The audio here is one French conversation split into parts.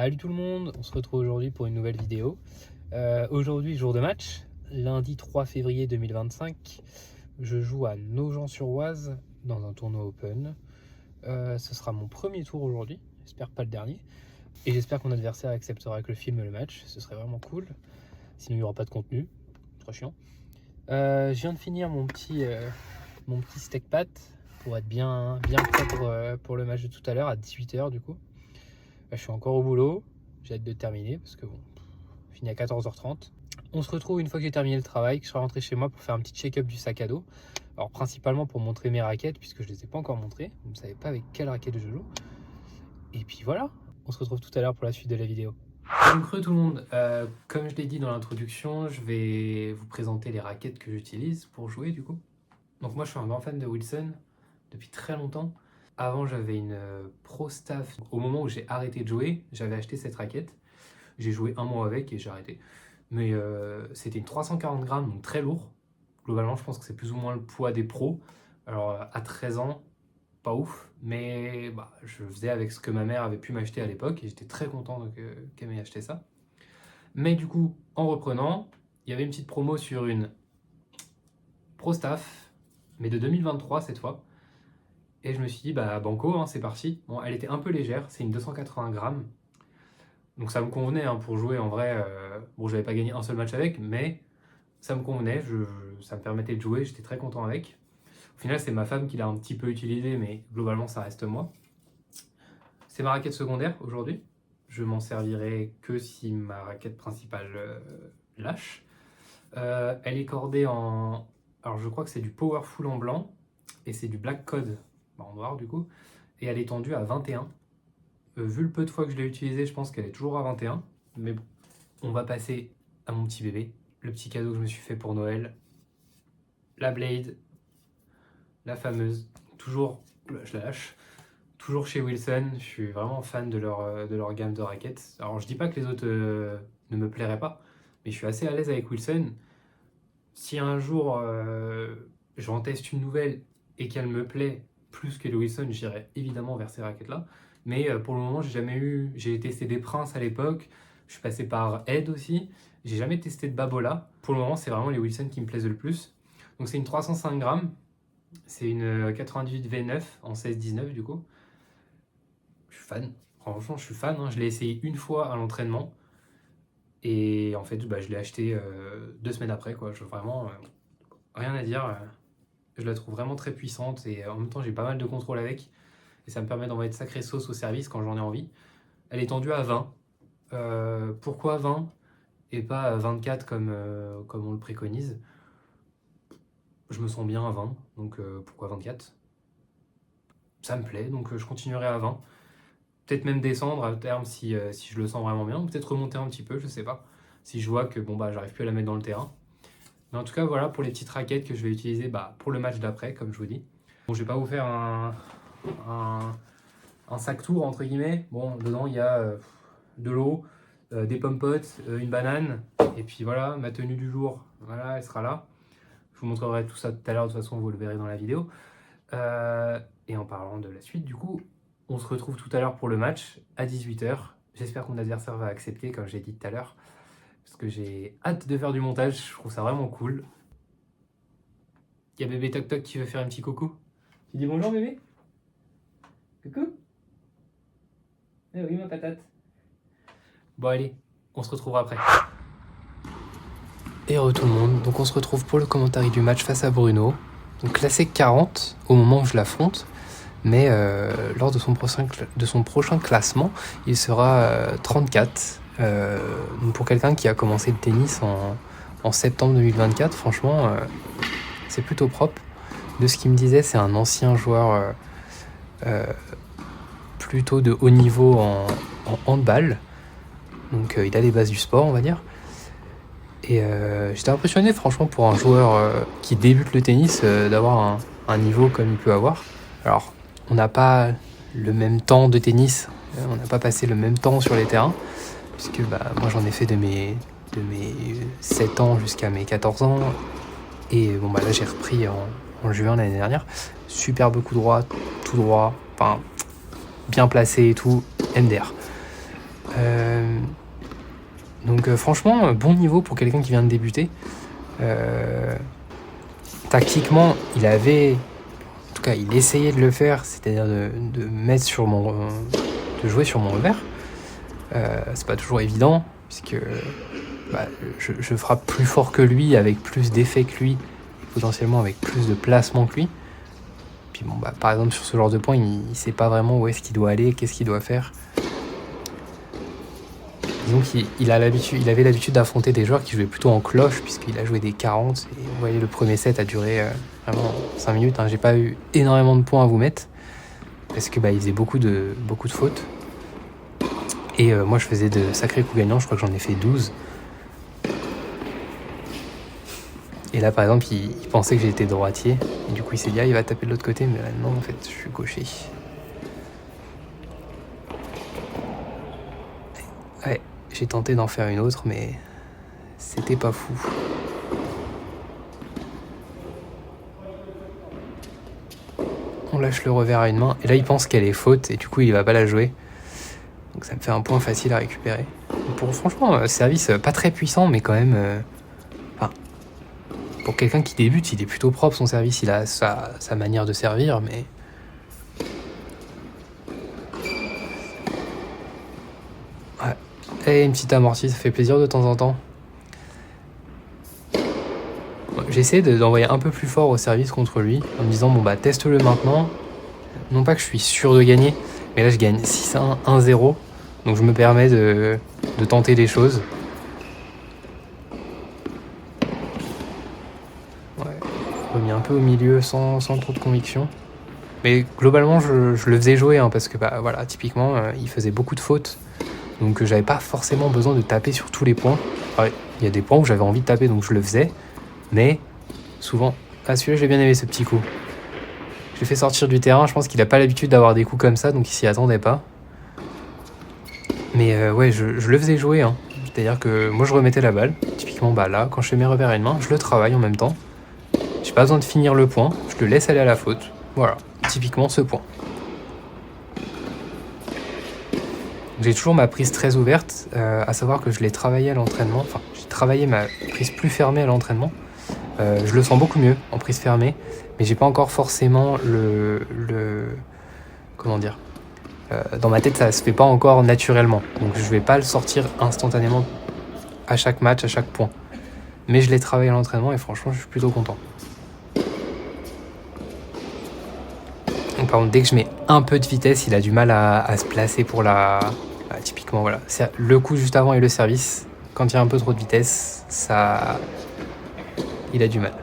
Salut tout le monde, on se retrouve aujourd'hui pour une nouvelle vidéo. Aujourd'hui, jour de match, lundi 3 février 2025. Je joue à Nogent-sur-Oise dans un tournoi open. Ce sera mon premier tour aujourd'hui, j'espère pas le dernier. Et j'espère que mon adversaire acceptera que je filme le match, ce serait vraiment cool. Sinon il n'y aura pas de contenu, trop chiant. Je viens de finir mon petit steak pat pour être bien prêt pour le match de tout à l'heure à 18h du coup. Je suis encore au boulot, j'ai hâte de terminer parce que bon, fini à 14h30. On se retrouve une fois que j'ai terminé le travail, que je serai rentré chez moi pour faire un petit check-up du sac à dos. Alors principalement pour montrer mes raquettes puisque je ne les ai pas encore montrées. Vous ne savez pas avec quelle raquette je joue. Et puis voilà, on se retrouve tout à l'heure pour la suite de la vidéo. Donc tout le monde, comme je l'ai dit dans l'introduction, je vais vous présenter les raquettes que j'utilise pour jouer du coup. Donc moi je suis un grand fan de Wilson depuis très longtemps. Avant, j'avais une Pro Staff. Au moment où j'ai arrêté de jouer, j'avais acheté cette raquette. J'ai joué un mois avec et j'ai arrêté. Mais c'était une 340 grammes, donc très lourd. Globalement, je pense que c'est plus ou moins le poids des pros. Alors, à 13 ans, pas ouf. Mais je faisais avec ce que ma mère avait pu m'acheter à l'époque et j'étais très content qu'elle m'ait acheté ça. Mais du coup, en reprenant, il y avait une petite promo sur une Pro Staff, mais de 2023 cette fois. Et je me suis dit, banco, hein, c'est parti. Bon, elle était un peu légère, c'est une 280 grammes. Donc ça me convenait pour jouer en vrai. Bon, j'avais pas gagné un seul match avec, mais ça me convenait, ça me permettait de jouer, j'étais très content avec. Au final, c'est ma femme qui l'a un petit peu utilisé, mais globalement, ça reste moi. C'est ma raquette secondaire aujourd'hui. Je m'en servirai que si ma raquette principale lâche. Elle est cordée en... Alors je crois que c'est du Powerful en blanc, et c'est du Black Code en noir du coup, et elle est tendue à 21. Vu le peu de fois que je l'ai utilisée, je pense qu'elle est toujours à 21, mais bon, on va passer à mon petit bébé, le petit cadeau que je me suis fait pour Noël, la Blade, la fameuse, toujours, je la lâche, toujours chez Wilson. Je suis vraiment fan de leur gamme de raquettes. Alors je dis pas que les autres ne me plairaient pas, mais je suis assez à l'aise avec Wilson. Si un jour j'en teste une nouvelle et qu'elle me plaît plus que le Wilson, j'irai évidemment vers ces raquettes-là. Mais pour le moment, j'ai testé des Prince à l'époque, je suis passé par Ed aussi, j'ai jamais testé de Babola. Pour le moment, c'est vraiment les Wilson qui me plaisent le plus. Donc c'est une 305 grammes, c'est une 98 V9 en 16-19 du coup. Je suis fan, franchement je suis fan, hein. Je l'ai essayé une fois à l'entraînement. Et en fait, je l'ai acheté 2 semaines après, quoi. Vraiment, rien à dire. Je la trouve vraiment très puissante et en même temps, j'ai pas mal de contrôle avec. Et ça me permet d'envoyer de sacrées sauces au service quand j'en ai envie. Elle est tendue à 20. Pourquoi 20 et pas 24 comme on le préconise? Je me sens bien à 20, donc pourquoi 24? Ça me plaît, donc je continuerai à 20. Peut-être même descendre à terme si je le sens vraiment bien, ou peut-être remonter un petit peu, je sais pas. Si je vois que j'arrive plus à la mettre dans le terrain. Mais en tout cas, voilà pour les petites raquettes que je vais utiliser pour le match d'après, comme je vous dis. Bon, je vais pas vous faire un sac tour, entre guillemets. Bon, dedans, il y a de l'eau, des pommes-potes, une banane. Et puis voilà, ma tenue du jour, voilà, elle sera là. Je vous montrerai tout ça tout à l'heure, de toute façon, vous le verrez dans la vidéo. Et en parlant de la suite, du coup, on se retrouve tout à l'heure pour le match à 18h. J'espère que mon adversaire va accepter, comme j'ai dit tout à l'heure. Parce que j'ai hâte de faire du montage, je trouve ça vraiment cool. Il y a bébé Toc Toc qui veut faire un petit coucou. Tu dis bonjour bébé? Coucou? Eh oui ma patate. Bon allez, on se retrouvera après. Et tout le monde, donc on se retrouve pour le commentaire du match face à Bruno. Donc classé 40 au moment où je l'affronte. Mais lors de son prochain classement, il sera 34. Donc pour quelqu'un qui a commencé le tennis en septembre 2024, franchement, c'est plutôt propre. De ce qu'il me disait, c'est un ancien joueur plutôt de haut niveau en handball. Donc il a les bases du sport, on va dire. Et j'étais impressionné, franchement, pour un joueur qui débute le tennis, d'avoir un niveau comme il peut avoir. Alors, on n'a pas le même temps de tennis, on n'a pas passé le même temps sur les terrains, puisque moi j'en ai fait de mes 7 ans jusqu'à mes 14 ans, et là j'ai repris en juin l'année dernière. Superbe coup droit, tout droit, enfin bien placé et tout, MDR. Donc franchement, bon niveau pour quelqu'un qui vient de débuter. Tactiquement, il avait... En tout cas, il essayait de le faire, c'est-à-dire de mettre sur de jouer sur mon revers. C'est pas toujours évident, puisque je frappe plus fort que lui, avec plus d'effet que lui, et potentiellement avec plus de placement que lui. Puis bon, par exemple, sur ce genre de point, il sait pas vraiment où est-ce qu'il doit aller, qu'est-ce qu'il doit faire. Disons qu'il avait l'habitude d'affronter des joueurs qui jouaient plutôt en cloche, puisqu'il a joué des 40. Et vous voyez, le premier set a duré vraiment 5 minutes. J'ai pas eu énormément de points à vous mettre, parce que il faisait beaucoup de fautes. Et moi, je faisais de sacrés coups gagnants. Je crois que j'en ai fait 12. Et là, par exemple, il pensait que j'étais droitier. Et du coup, il s'est dit, il va taper de l'autre côté. Mais non, en fait, je suis gaucher. Ouais, j'ai tenté d'en faire une autre, mais c'était pas fou. On lâche le revers à une main. Et là, il pense qu'elle est faute. Et du coup, il va pas la jouer. Donc ça me fait un point facile à récupérer. Franchement, service pas très puissant, mais quand même... pour quelqu'un qui débute, il est plutôt propre son service. Il a sa manière de servir, mais... Ouais. Et une petite amortie, ça fait plaisir de temps en temps. J'essaie d'envoyer un peu plus fort au service contre lui, en me disant, teste-le maintenant. Non pas que je suis sûr de gagner, mais là je gagne 6-1, 1-0. Donc je me permets de tenter des choses. Ouais, remis un peu au milieu sans trop de conviction. Mais globalement, je le faisais jouer, parce que voilà, typiquement, il faisait beaucoup de fautes. Donc j'avais pas forcément besoin de taper sur tous les points. Il y a des points où j'avais envie de taper, donc je le faisais. Mais souvent... Ah, celui-là, j'ai bien aimé ce petit coup. Je l'ai fait sortir du terrain, je pense qu'il a pas l'habitude d'avoir des coups comme ça, donc il s'y attendait pas. Mais ouais, je le faisais jouer. C'est-à-dire que moi, je remettais la balle. Typiquement, là, quand je fais mes revers à une main, je le travaille en même temps. J'ai pas besoin de finir le point, je le laisse aller à la faute. Voilà, typiquement ce point. J'ai toujours ma prise très ouverte, à savoir que je l'ai travaillé à l'entraînement. Enfin, j'ai travaillé ma prise plus fermée à l'entraînement. Je le sens beaucoup mieux en prise fermée, mais j'ai pas encore forcément comment dire, dans ma tête ça se fait pas encore naturellement, donc je vais pas le sortir instantanément à chaque match, à chaque point, mais je l'ai travaillé à l'entraînement et franchement je suis plutôt content. Donc, par contre, dès que je mets un peu de vitesse, il a du mal à se placer pour typiquement voilà, le coup juste avant et le service, quand il y a un peu trop de vitesse, il a du mal.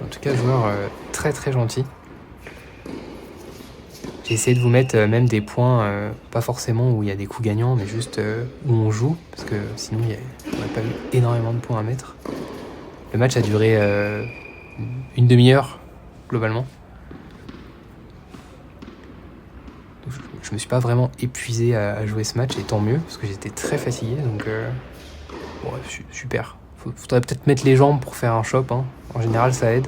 En tout cas, joueur très très gentil. J'ai essayé de vous mettre même des points, pas forcément où il y a des coups gagnants, mais juste où on joue, parce que sinon on n'a pas eu énormément de points à mettre. Le match a duré une demi-heure, globalement. Donc, je me suis pas vraiment épuisé à jouer ce match, et tant mieux, parce que j'étais très fatigué, donc super. Faudrait peut-être mettre les jambes pour faire un chop, en général ça aide.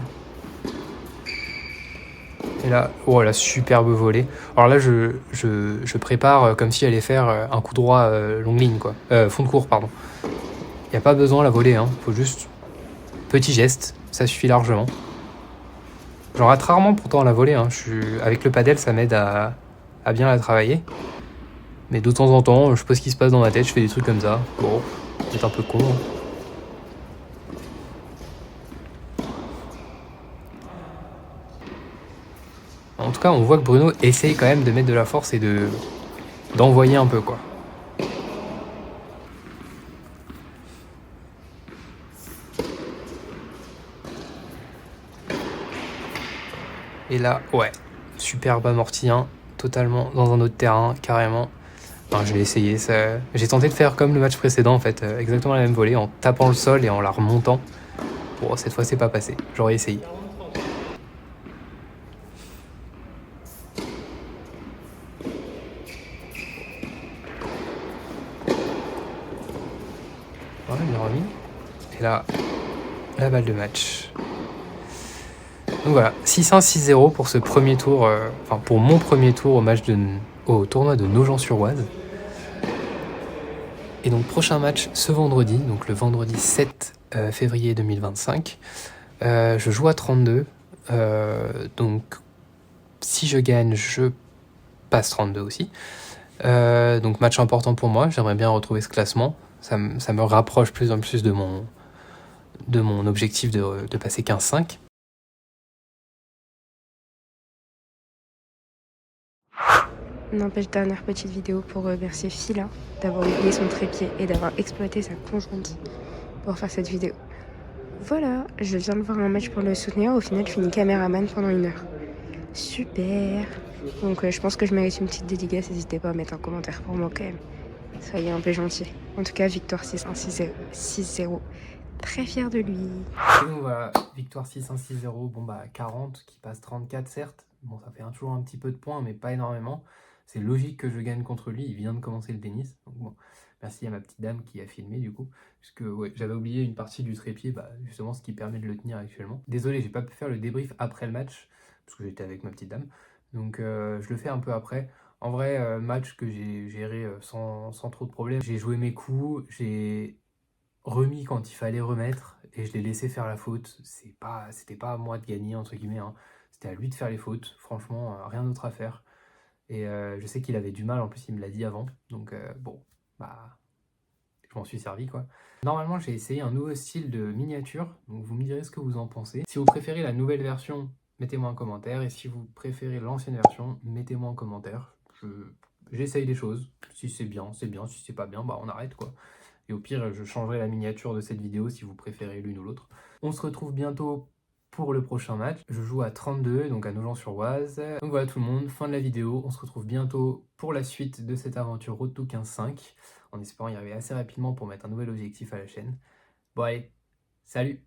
Et là, la superbe volée. Alors là, je prépare comme si j'allais faire un coup droit longue ligne, quoi. Fond de cours, pardon. Il n'y a pas besoin de la voler, faut juste petit geste, ça suffit largement. J'en rate rarement pourtant à la volée, avec le padel, ça m'aide à bien la travailler. Mais de temps en temps, je sais pas ce qui se passe dans ma tête, je fais des trucs comme ça. Bon, c'est un peu con. En tout cas, on voit que Bruno essaye quand même de mettre de la force et d'envoyer un peu, quoi. Et là, ouais, superbe amorti, totalement dans un autre terrain, carrément. Enfin, je l'ai essayé, j'ai tenté de faire comme le match précédent, en fait, exactement la même volée, en tapant le sol et en la remontant. Bon, cette fois, c'est pas passé, j'aurais essayé. Voilà, bien remis. Et là, la balle de match. Donc voilà, 6-1, 6-0 pour ce premier tour, enfin pour mon premier tour au tournoi de Nogent-sur-Oise. Et donc prochain match ce vendredi, donc le vendredi 7 février 2025. Je joue à 32, donc si je gagne, je passe 32 aussi. Donc match important pour moi, j'aimerais bien retrouver ce classement. Ça me rapproche plus en plus de mon objectif de passer 15-5. N'empêche, dernière petite vidéo pour remercier Phila d'avoir oublié son trépied et d'avoir exploité sa conjointe pour faire cette vidéo. Voilà, je viens de voir un match pour le soutenir, au final je finis caméraman pendant 1 heure. Super. Donc je pense que je mérite une petite dédicace, n'hésitez pas à mettre un commentaire pour moi quand même. Soyez un peu gentil. En tout cas, victoire 6-1, 6-0. Très fier de lui. Et donc voilà, victoire 6-1, 6-0, bon bah 40 qui passe 34 certes. Bon, ça fait toujours un petit peu de points, mais pas énormément. C'est logique que je gagne contre lui, il vient de commencer le tennis. Donc bon, merci à ma petite dame qui a filmé du coup. Puisque ouais, j'avais oublié une partie du trépied, bah, justement ce qui permet de le tenir actuellement. Désolé, j'ai pas pu faire le débrief après le match, parce que j'étais avec ma petite dame. Donc je le fais un peu après. En vrai, match que j'ai géré sans trop de problèmes. J'ai joué mes coups, j'ai remis quand il fallait remettre et je l'ai laissé faire la faute. C'était pas à moi de gagner entre guillemets, hein. C'était à lui de faire les fautes. Franchement, rien d'autre à faire. Et je sais qu'il avait du mal, en plus il me l'a dit avant. Donc bon, bah je m'en suis servi quoi. Normalement j'ai essayé un nouveau style de miniature, donc vous me direz ce que vous en pensez. Si vous préférez la nouvelle version, mettez-moi un commentaire. Et si vous préférez l'ancienne version, mettez-moi en commentaire. J'essaye des choses. Si c'est bien, c'est bien. Si c'est pas bien, bah on arrête quoi. Et au pire, je changerai la miniature de cette vidéo si vous préférez l'une ou l'autre. On se retrouve bientôt pour le prochain match. Je joue à 32, donc à Nogent-sur-Oise. Donc voilà tout le monde, fin de la vidéo. On se retrouve bientôt pour la suite de cette aventure Road to 15-5, en espérant y arriver assez rapidement pour mettre un nouvel objectif à la chaîne. Bon allez, salut!